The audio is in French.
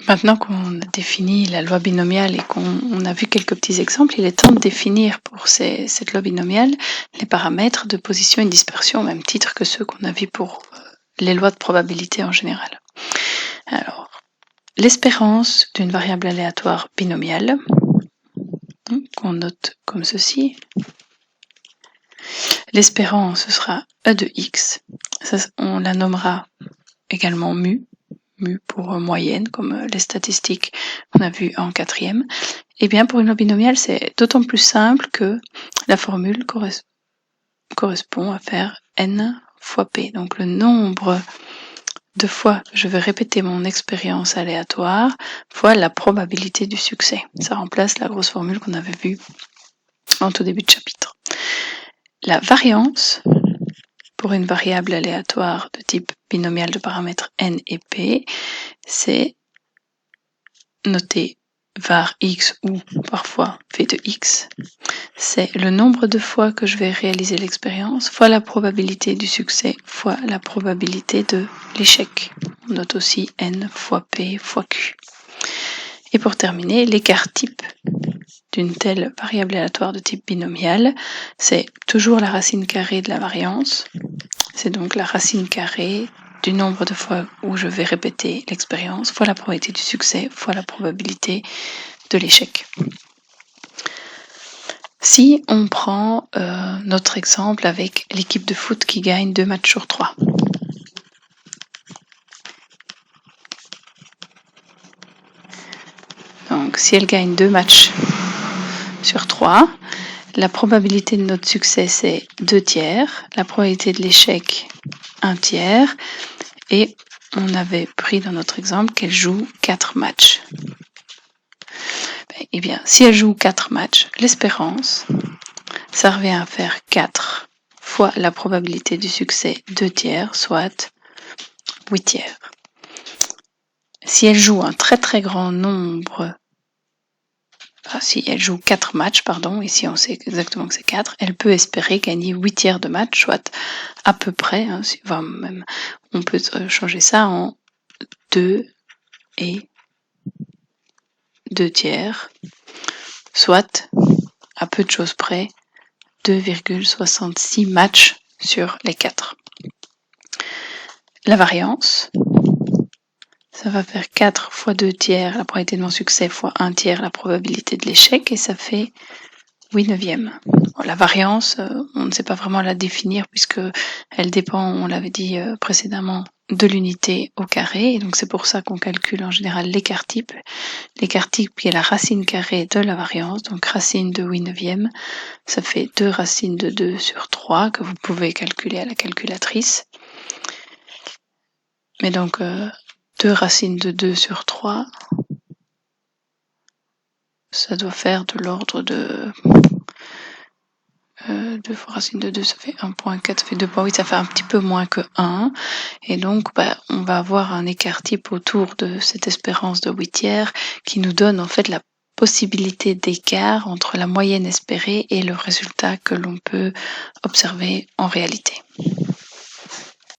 Maintenant qu'on a défini la loi binomiale et qu'on a vu quelques petits exemples, il est temps de définir pour cette loi binomiale les paramètres de position et de dispersion au même titre que ceux qu'on a vus pour les lois de probabilité en général. Alors, l'espérance d'une variable aléatoire binomiale, qu'on note comme ceci. L'espérance, ce sera E de x, ça, on la nommera également mu pour moyenne, comme les statistiques qu'on a vues en quatrième. Et bien pour une loi binomiale, c'est d'autant plus simple que la formule correspond à faire n fois p. Donc le nombre de fois que je vais répéter mon expérience aléatoire fois la probabilité du succès. Ça remplace la grosse formule qu'on avait vue en tout début de chapitre. La variance pour une variable aléatoire de type binomial de paramètres n et p, c'est noté var x ou parfois v de x. C'est le nombre de fois que je vais réaliser l'expérience fois la probabilité du succès fois la probabilité de l'échec. On note aussi n fois p fois q. Et pour terminer, l'écart type d'une telle variable aléatoire de type binomial, c'est toujours la racine carrée de la variance. C'est donc la racine carrée du nombre de fois où je vais répéter l'expérience fois la probabilité du succès fois la probabilité de l'échec. Si on prend notre exemple avec l'équipe de foot qui gagne 2 matchs sur 3. Donc si elle gagne 2 matchs sur 3, la probabilité de notre succès c'est 2 tiers, la probabilité de l'échec 1 tiers, et on avait pris dans notre exemple qu'elle joue 4 matchs. Eh bien, si elle joue 4 matchs, l'espérance, ça revient à faire 4 fois la probabilité du succès 2 tiers, soit 8 tiers. Si elle joue un très très grand nombre, si elle joue 4 matchs, pardon, ici on sait exactement que c'est 4, elle peut espérer gagner 8 tiers de match, soit à peu près, on peut changer ça en 2 et 2 tiers, soit, à peu de choses près, 2,66 matchs sur les 4. La variance, ça va faire 4 fois 2 tiers la probabilité de mon succès fois 1 tiers la probabilité de l'échec, et ça fait 8 neuvièmes. Bon, la variance, on ne sait pas vraiment la définir puisque elle dépend, on l'avait dit précédemment, de l'unité au carré, et donc c'est pour ça qu'on calcule en général l'écart type. L'écart type qui est la racine carrée de la variance, donc racine de 8 neuvièmes, ça fait 2 racines de 2 sur 3 que vous pouvez calculer à la calculatrice. Mais donc 2 racines de 2 sur 3, ça doit faire de l'ordre de 2 fois racine de 2, ça fait 1,4, ça fait 2,8, ça fait un petit peu moins que 1. Et donc, on va avoir un écart type autour de cette espérance de 8 tiers qui nous donne en fait la possibilité d'écart entre la moyenne espérée et le résultat que l'on peut observer en réalité.